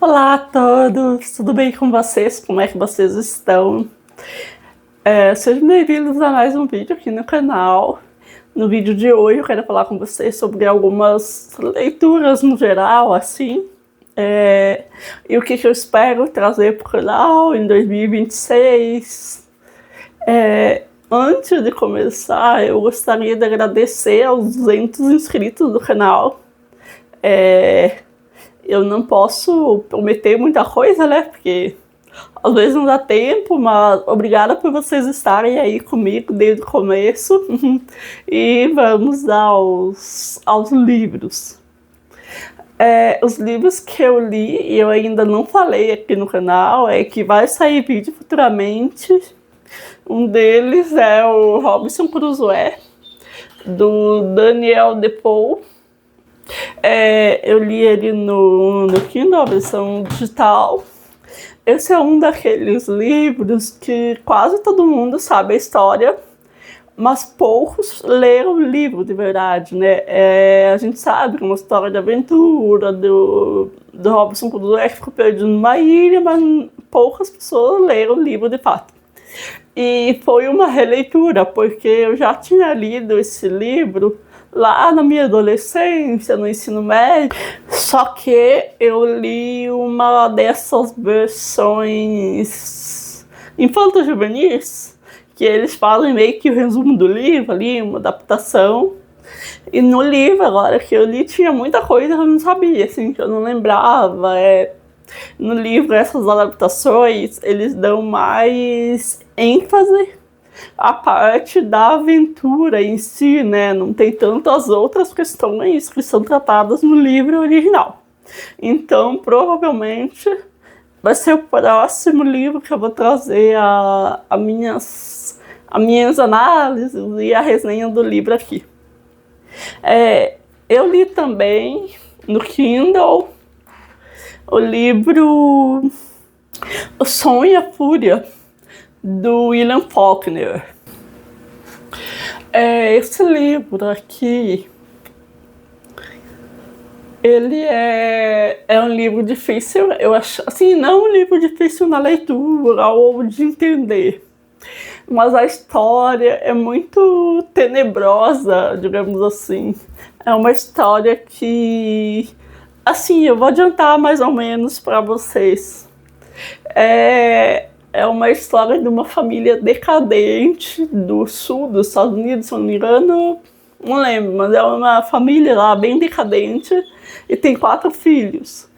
Olá a todos, tudo bem com vocês? Como é que vocês estão? Sejam bem-vindos a mais um vídeo aqui no canal. No vídeo de hoje eu quero falar com vocês sobre algumas leituras no geral, assim. E o que eu espero trazer para o canal em 2026. Antes de começar, eu gostaria de agradecer aos 200 inscritos do canal. Eu não posso prometer muita coisa, né? Porque às vezes não dá tempo, mas obrigada por vocês estarem aí comigo desde o começo. E vamos aos livros. Os livros que eu li e eu ainda não falei aqui no canal é que vai sair vídeo futuramente. Um deles é o Robinson Crusoe, do Daniel Defoe. Eu li ele no Kindle, a versão digital. Esse é um daqueles livros que quase todo mundo sabe a história, mas poucos leram o livro de verdade, né? A gente sabe que é uma história de aventura do Robinson Crusoe que ficou perdido numa ilha, mas poucas pessoas leram o livro de fato. E foi uma releitura, porque eu já tinha lido esse livro lá na minha adolescência, no ensino médio, só que eu li uma dessas versões infanto-juvenis, que eles fazem meio que o resumo do livro ali, uma adaptação. E no livro agora que eu li tinha muita coisa que eu não sabia, assim, que eu não lembrava. No livro essas adaptações, eles dão mais ênfase a parte da aventura em si, né? Não tem tantas outras questões que são tratadas no livro original. Então, provavelmente, vai ser o próximo livro que eu vou trazer as minhas análises e a resenha do livro aqui. Eu li também no Kindle o livro O Som e a Fúria, do William Faulkner. Esse livro aqui, ele é um livro difícil, eu acho, assim, não um livro difícil na leitura ou de entender, mas a história é muito tenebrosa, digamos assim. É uma história que, assim, eu vou adiantar mais ou menos para vocês. É uma história de uma família decadente do sul dos Estados Unidos, se não me engano, não lembro, mas é uma família lá bem decadente e tem 4 filhos.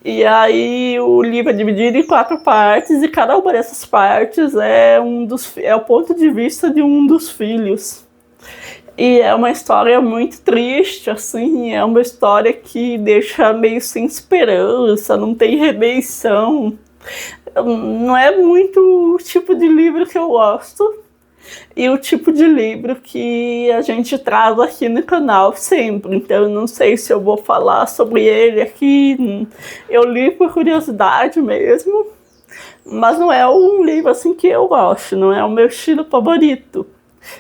E aí o livro é dividido em 4 partes e cada uma dessas partes é o ponto de vista de um dos filhos. E é uma história muito triste, assim, é uma história que deixa meio sem esperança, não tem redenção. Não é muito o tipo de livro que eu gosto e o tipo de livro que a gente traz aqui no canal sempre. Então eu não sei se eu vou falar sobre ele aqui. Eu li por curiosidade mesmo, mas não é um livro assim que eu gosto, não é o meu estilo favorito.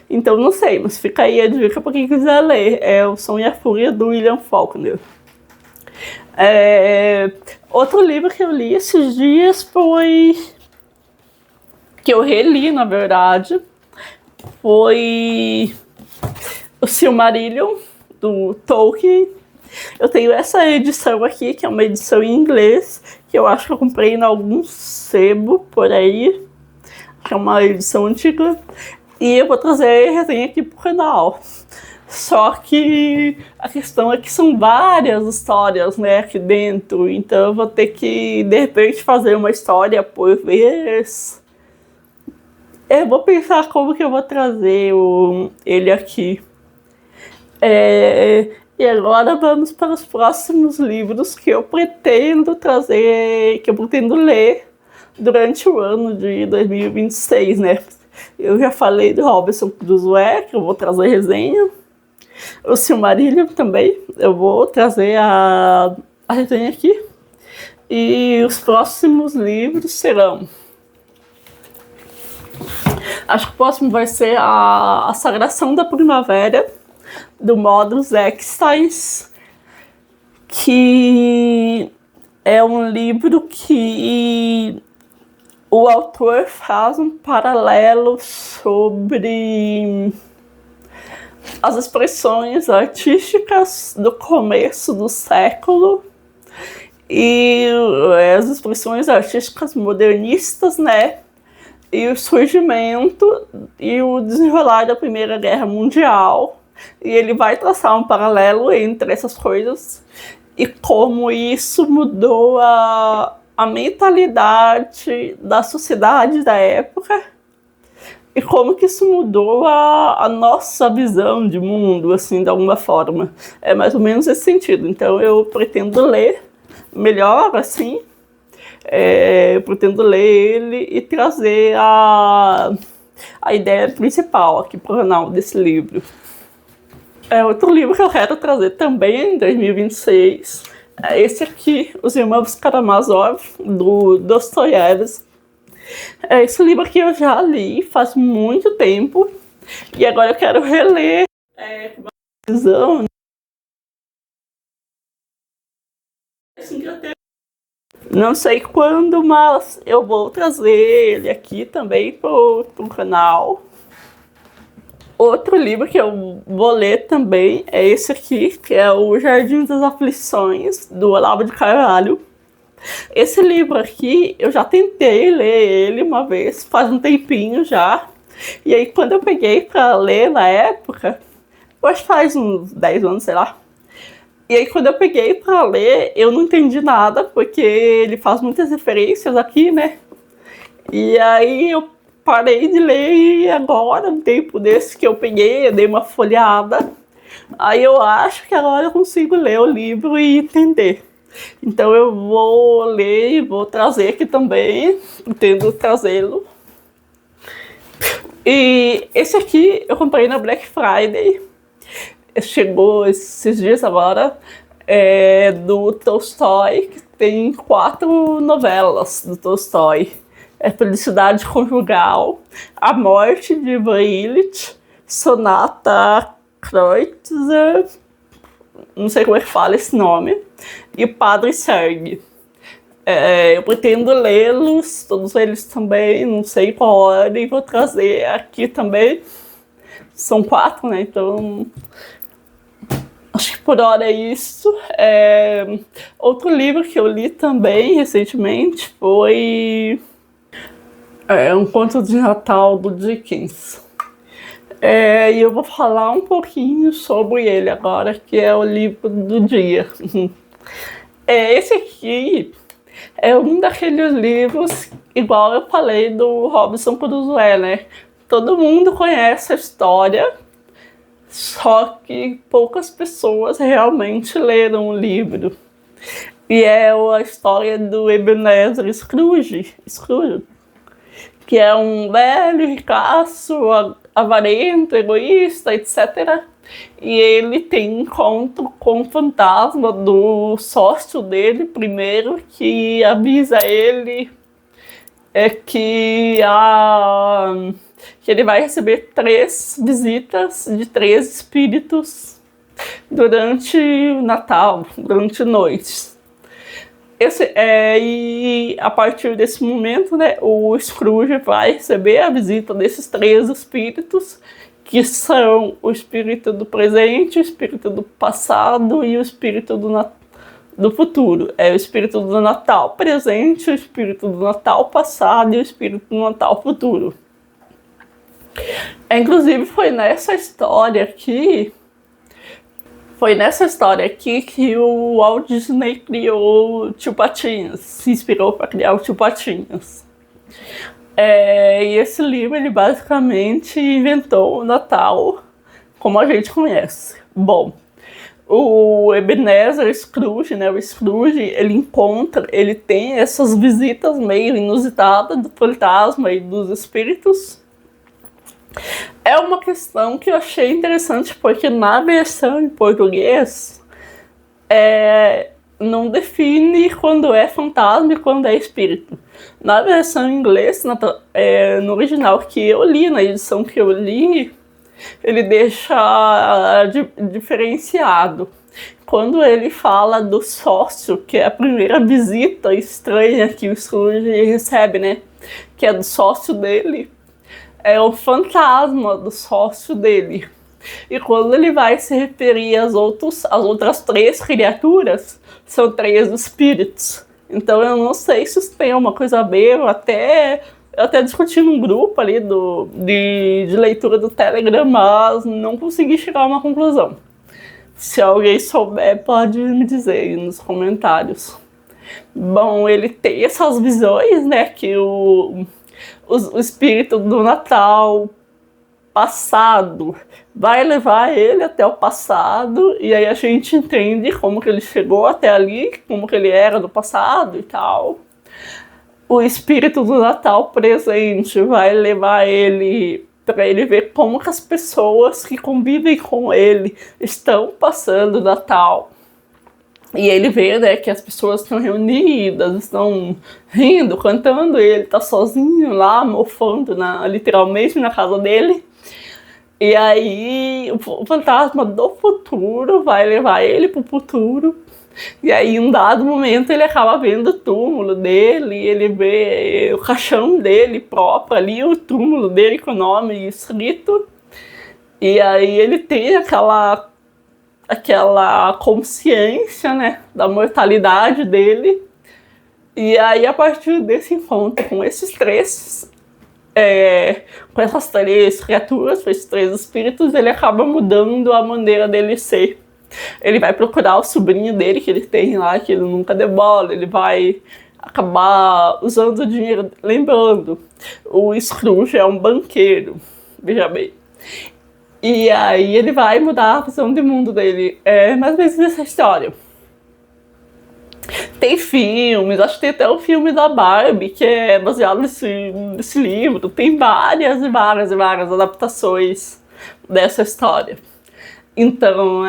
Então não sei, mas fica aí a dica para quem quiser ler. É O Som e a Fúria, do William Faulkner. Outro livro que eu li esses dias foi, que eu reli na verdade, foi o Silmarillion, do Tolkien. Eu tenho essa edição aqui, que é uma edição em inglês, que eu acho que eu comprei em algum sebo por aí, que é uma edição antiga, e eu vou trazer resenha aqui pro canal. Só que a questão é que são várias histórias, né, aqui dentro, então eu vou ter que, de repente, fazer uma história por vez. Eu vou pensar como que eu vou trazer ele aqui. E agora vamos para os próximos livros que eu pretendo trazer, que eu pretendo ler durante o ano de 2026, né? Eu já falei do Robinson Crusoe, que eu vou trazer resenha. O Silmarillion também, eu vou trazer a resenha aqui. E os próximos livros serão... Acho que o próximo vai ser a Sagração da Primavera, do Modus Extais, que É um livro que o autor faz um paralelo sobre as expressões artísticas do começo do século e as expressões artísticas modernistas, né? E o surgimento e o desenrolar da Primeira Guerra Mundial. E ele vai traçar um paralelo entre essas coisas e como isso mudou a mentalidade da sociedade da época e como que isso mudou a nossa visão de mundo, assim, de alguma forma. É mais ou menos esse sentido. Então eu pretendo ler melhor, assim, eu pretendo ler ele e trazer a ideia principal aqui para o canal desse livro. Outro livro que eu quero trazer também em 2026 é esse aqui, Os Irmãos Karamazov, do Dostoiévski. Esse livro aqui eu já li faz muito tempo e agora eu quero reler com uma visão. Não sei quando, mas eu vou trazer ele aqui também pro canal. Outro livro que eu vou ler também é esse aqui, que é o Jardim das Aflições, do Olavo de Carvalho. Esse livro aqui, eu já tentei ler ele uma vez, faz um tempinho já. E aí, quando eu peguei para ler na época, eu acho que faz uns 10 anos, sei lá. E aí, quando eu peguei para ler, eu não entendi nada, porque ele faz muitas referências aqui, né? E aí, eu parei de ler e agora, um tempo desse que eu peguei, eu dei uma folheada. Aí eu acho que agora eu consigo ler o livro e entender. Então eu vou ler e vou trazer aqui também, pretendo trazê-lo. E esse aqui eu comprei na Black Friday, chegou esses dias agora, do Tolstói, que tem 4 novelas do Tolstói. Felicidade Conjugal, A Morte de Ivan Ilitch, Sonata Kreutzer, não sei como é que fala esse nome, e Padre Sergue. Eu pretendo lê-los, todos eles também, não sei qual ordem, vou trazer aqui também. São 4, né? Então, acho que por hora é isso. Outro livro que eu li também recentemente foi Um Conto de Natal, do Dickens. E eu vou falar um pouquinho sobre ele agora, que é o livro do dia. Esse aqui é um daqueles livros, igual eu falei do Robinson Crusoe, né? Todo mundo conhece a história, só que poucas pessoas realmente leram o livro. E é a história do Ebenezer Scrooge, que é um velho ricaço, avarento, egoísta, etc. E ele tem um encontro com o fantasma do sócio dele primeiro, que avisa ele que ele vai receber 3 visitas de 3 espíritos durante o Natal, durante noites. E a partir desse momento, né, o Scrooge vai receber a visita desses 3 espíritos, que são o espírito do presente, o espírito do passado e o espírito do futuro. É o espírito do Natal presente, o espírito do Natal passado e o espírito do Natal futuro. Inclusive, foi nessa história aqui que o Walt Disney criou o Tio Patinhas, se inspirou para criar o Tio Patinhas. E esse livro, ele basicamente inventou o Natal como a gente conhece. Bom, o Ebenezer Scrooge, né, o Scrooge, ele tem essas visitas meio inusitadas do fantasma e dos espíritos. É uma questão que eu achei interessante, porque na versão em português não define quando é fantasma e quando é espírito. Na versão em inglês, no original que eu li, na edição que eu li, ele deixa diferenciado. quando ele fala do sócio, que é a primeira visita estranha que o Scrooge recebe, né? Que é do sócio dele, é o fantasma do sócio dele. E quando ele vai se referir às outras três criaturas, são três espíritos. Então eu não sei se isso tem alguma coisa a ver, eu até discuti num grupo ali de leitura do Telegram, mas não consegui chegar a uma conclusão. Se alguém souber, pode me dizer aí nos comentários. Bom, ele tem essas visões, né, que o espírito do Natal passado vai levar ele até o passado, e aí a gente entende como que ele chegou até ali, como que ele era do passado e tal. O espírito do Natal presente vai levar ele para ele ver como que as pessoas que convivem com ele estão passando o Natal. E ele vê, né, que as pessoas estão reunidas, estão rindo, cantando, e ele tá sozinho lá, mofando literalmente na casa dele. E aí o fantasma do futuro vai levar ele pro futuro. E aí, em um dado momento, ele acaba vendo o túmulo dele, ele vê o caixão dele próprio ali, o túmulo dele com o nome escrito. E aí ele tem aquela consciência, né, da mortalidade dele. E aí, a partir desse encontro com esses três, com essas três criaturas, com esses três espíritos, ele acaba mudando a maneira dele ser. Ele vai procurar o sobrinho dele que ele tem lá, que ele nunca deu bola, ele vai acabar usando o dinheiro. Lembrando, o Scrooge é um banqueiro, veja bem. E aí ele vai mudar a visão de mundo dele. É mais ou menos essa história. Tem filmes, acho que tem até o filme da Barbie, que é baseado nesse livro. Tem várias adaptações dessa história. Então,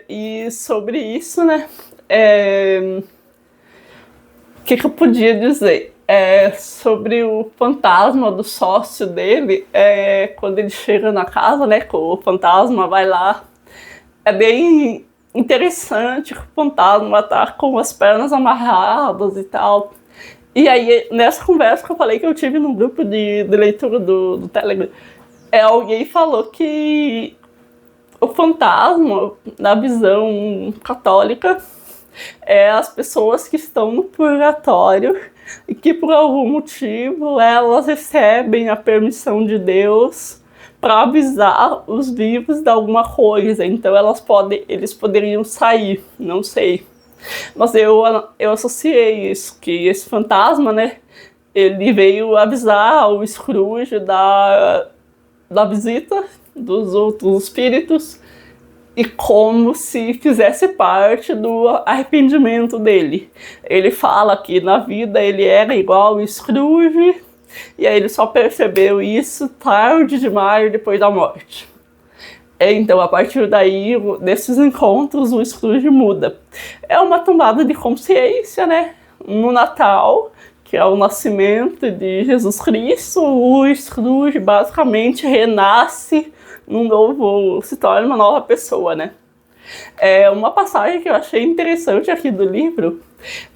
e sobre isso, né, o que eu podia dizer? Sobre o fantasma do sócio dele, quando ele chega na casa, né, que o fantasma vai lá, é bem interessante que o fantasma tá com as pernas amarradas e tal. E aí, nessa conversa que eu falei que eu tive no grupo de leitura do Telegram, alguém falou que o fantasma, na visão católica, é as pessoas que estão no purgatório e que por algum motivo elas recebem a permissão de Deus para avisar os vivos de alguma coisa. Então eles poderiam sair, não sei. Mas eu associei isso, que esse fantasma, né, ele veio avisar o Scrooge da visita dos outros espíritos e como se fizesse parte do arrependimento dele. Ele fala que na vida ele era igual o Scrooge e aí ele só percebeu isso tarde demais depois da morte. Então, a partir daí, desses encontros, o Scrooge muda. É uma tomada de consciência, né? No Natal, que é o nascimento de Jesus Cristo, o Scrooge basicamente renasce se torna uma nova pessoa, né? Uma passagem que eu achei interessante aqui do livro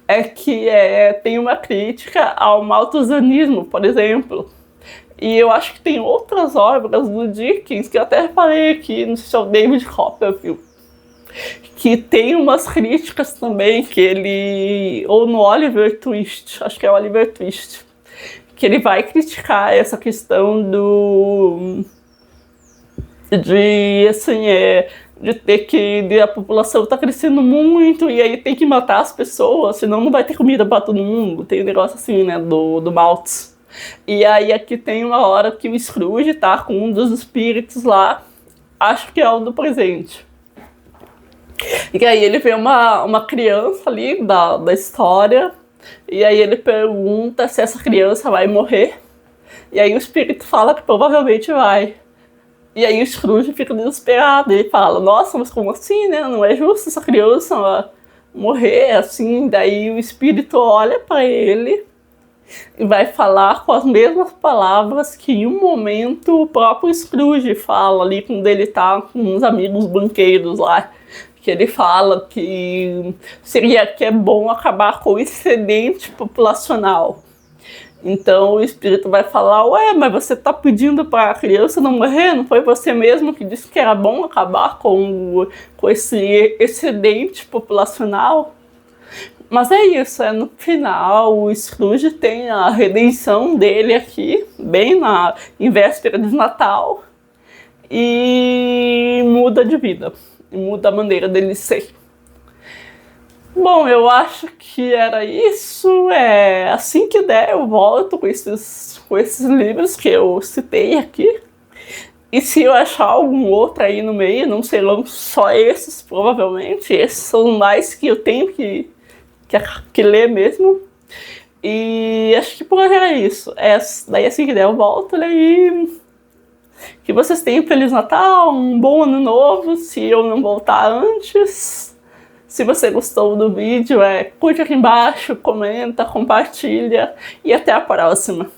é que tem uma crítica ao malthusianismo, por exemplo. E eu acho que tem outras obras do Dickens, que eu até falei aqui, não sei se é o David Copperfield, que tem umas críticas também, que ele... ou no Oliver Twist, acho que é o Oliver Twist, que ele vai criticar essa questão de ter que a população tá crescendo muito e aí tem que matar as pessoas, senão não vai ter comida para todo mundo. Tem um negócio assim, né, do Malthus. E aí aqui tem uma hora que o Scrooge tá com um dos espíritos lá, acho que é o do presente. E aí ele vê uma criança ali da história, e aí ele pergunta se essa criança vai morrer. E aí o espírito fala que provavelmente vai. E aí o Scrooge fica desesperado, ele fala, nossa, mas como assim, né? Não é justo essa criança morrer assim. Daí o espírito olha para ele e vai falar com as mesmas palavras que em um momento o próprio Scrooge fala ali quando ele tá com uns amigos banqueiros lá, que ele fala que é bom acabar com o excedente populacional. Então o espírito vai falar, ué, mas você está pedindo para a criança não morrer? Não foi você mesmo que disse que era bom acabar com esse excedente populacional? Mas é isso, no final o Scrooge tem a redenção dele aqui, bem em véspera de Natal, e muda de vida, e muda a maneira dele ser. Bom, eu acho que era isso. Assim que der, eu volto com esses livros que eu citei aqui. E se eu achar algum outro aí no meio, não serão só esses, provavelmente. Esses são mais que eu tenho que ler mesmo. E acho que por hoje era isso. Daí assim que der, eu volto, né? E que vocês tenham um Feliz Natal, um bom Ano Novo, se eu não voltar antes. Se você gostou do vídeo, curte aqui embaixo, comenta, compartilha e até a próxima.